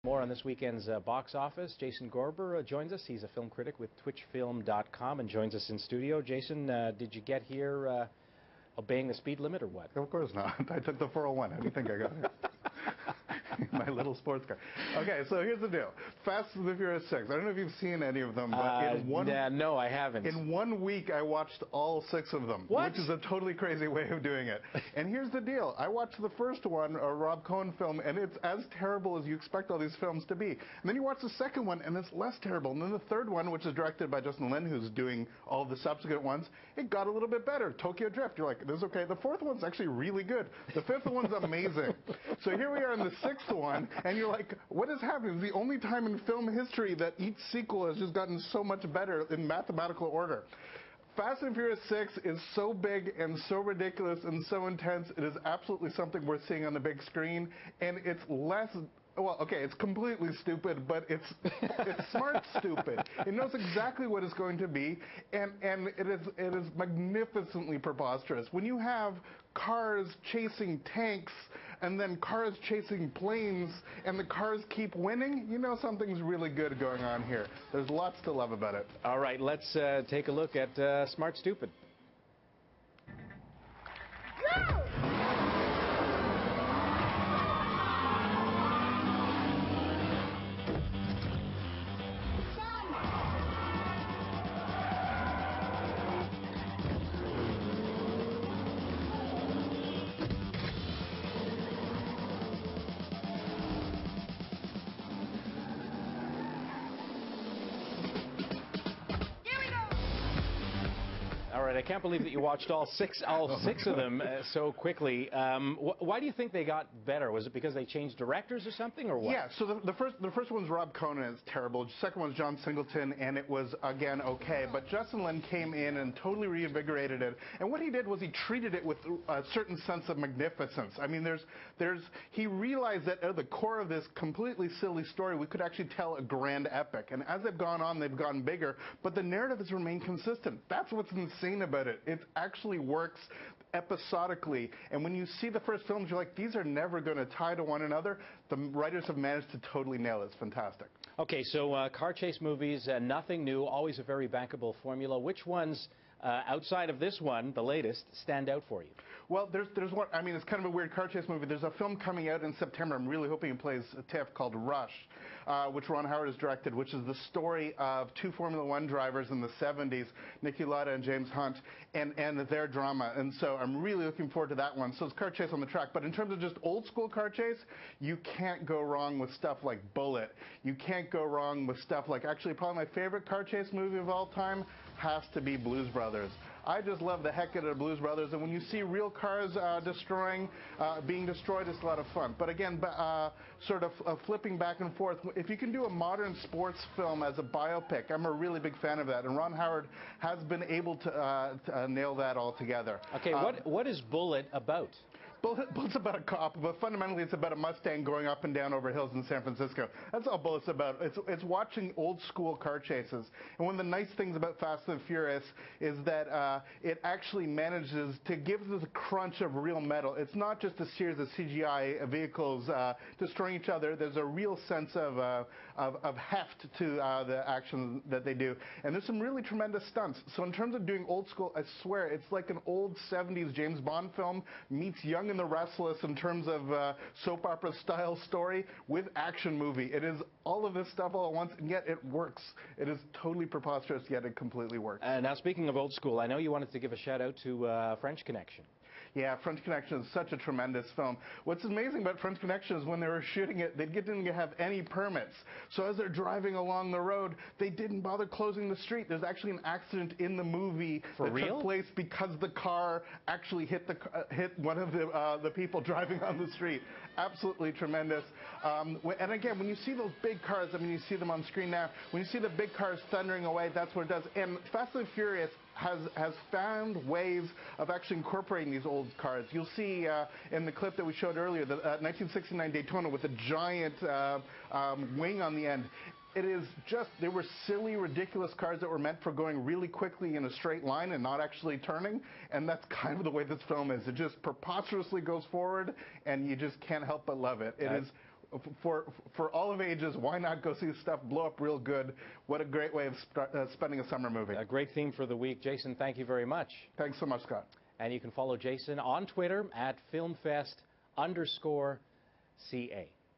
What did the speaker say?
More on this weekend's box office. Jason Gorber joins us. He's a film critic with twitchfilm.com and joins us in studio. Jason, did you get here obeying the speed limit or what? Of course not. I took the 401. How do you think I got here? My little sports car. Okay, so here's the deal. Fast and the Furious 6. I don't know if you've seen any of them, but no, I haven't. In 1 week, I watched all 6 of them, what? Which is a totally crazy way of doing it. And here's the deal. I watched the first one, a Rob Cohen film, and it's as terrible as you expect all these films to be. And then you watch the second one, and it's less terrible. And then the third one, which is directed by Justin Lin, who's doing all the subsequent ones, it got a little bit better. Tokyo Drift. You're like, this is okay. The fourth one's actually really good. The fifth one's amazing. So here we are in the sixth one, and you're like, what is happening? It's the only time in film history that each sequel has just gotten so much better in mathematical order. Fast and Furious 6 is so big and so ridiculous and so intense. It is absolutely something worth seeing on the big screen, and it's less... Well, okay, it's completely stupid, but it's smart stupid. It knows exactly what it's going to be, and it is magnificently preposterous. When you have cars chasing tanks and then cars chasing planes and the cars keep winning, you know something's really good going on here. There's lots to love about it. All right, let's take a look at Smart Stupid. All right, I can't believe that you watched all six of them so quickly. Why do you think they got better? Was it because they changed directors or something, or what? Yeah, so the first one's Rob Cohen, and it's terrible. The second one's John Singleton, and it was, again, okay. But Justin Lin came in and totally reinvigorated it. And what he did was he treated it with a certain sense of magnificence. I mean, he realized that at the core of this completely silly story, we could actually tell a grand epic. And as they've gone on, they've gotten bigger, but the narrative has remained consistent. That's what's insane about it. It actually works episodically, and when you see the first films, you're like, these are never going to tie to one another. The writers have managed to totally nail it. It's fantastic. Okay, so car chase movies, nothing new, always a very bankable formula. Which ones, outside of this one, the latest, stand out for you? Well, there's one. I mean, it's kind of a weird car chase movie. There's a film coming out in September. I'm really hoping it plays TIFF, called Rush, which Ron Howard has directed, which is the story of 2 Formula One drivers in the 70s, Niki Lauda and James Hunt, and their drama. And so I'm really looking forward to that one. So it's car chase on the track. But in terms of just old school car chase, you can't go wrong with stuff like Bullet. You can't go wrong with stuff like, actually, probably my favorite car chase movie of all time has to be Blues Brothers. I just love the heck out of Blues Brothers, and when you see real cars being destroyed, it's a lot of fun. But again, sort of flipping back and forth, if you can do a modern sports film as a biopic, I'm a really big fan of that, and Ron Howard has been able to nail that all together. Okay, what is Bullet about? Bullet's about a cop, but fundamentally it's about a Mustang going up and down over hills in San Francisco. That's all Bullet's about. It's watching old school car chases. And one of the nice things about Fast and Furious is that it actually manages to give the crunch of real metal. It's not just a series of CGI vehicles destroying each other. There's a real sense of heft to the action that they do. And there's some really tremendous stunts. So in terms of doing old school, I swear, it's like an old 70s James Bond film meets Young and the Restless in terms of soap opera style story with action movie. It is all of this stuff all at once, and yet it works. It is totally preposterous, yet it completely works. Now, speaking of old school, I know you wanted to give a shout out to French Connection. Yeah, French Connection is such a tremendous film. What's amazing about French Connection is when they were shooting it, they didn't have any permits. So as they're driving along the road, they didn't bother closing the street. There's actually an accident in the movie that took place because the car actually hit one of the people driving on the street. Absolutely tremendous. And again, when you see those big cars, I mean, you see them on screen now. When you see the big cars thundering away, that's what it does. And Fast and Furious has found ways of actually incorporating these old cars. You'll see in the clip that we showed earlier, the 1969 Daytona with a giant wing on the end. It is just, they were silly, ridiculous cars that were meant for going really quickly in a straight line and not actually turning, and that's kind of the way this film is. It just preposterously goes forward, and you just can't help but love it. It is for all of ages, why not go see stuff blow up real good? What a great way of spending a summer movie. A great theme for the week. Jason, thank you very much. Thanks so much, Scott. And you can follow Jason on Twitter at FilmFest_CA.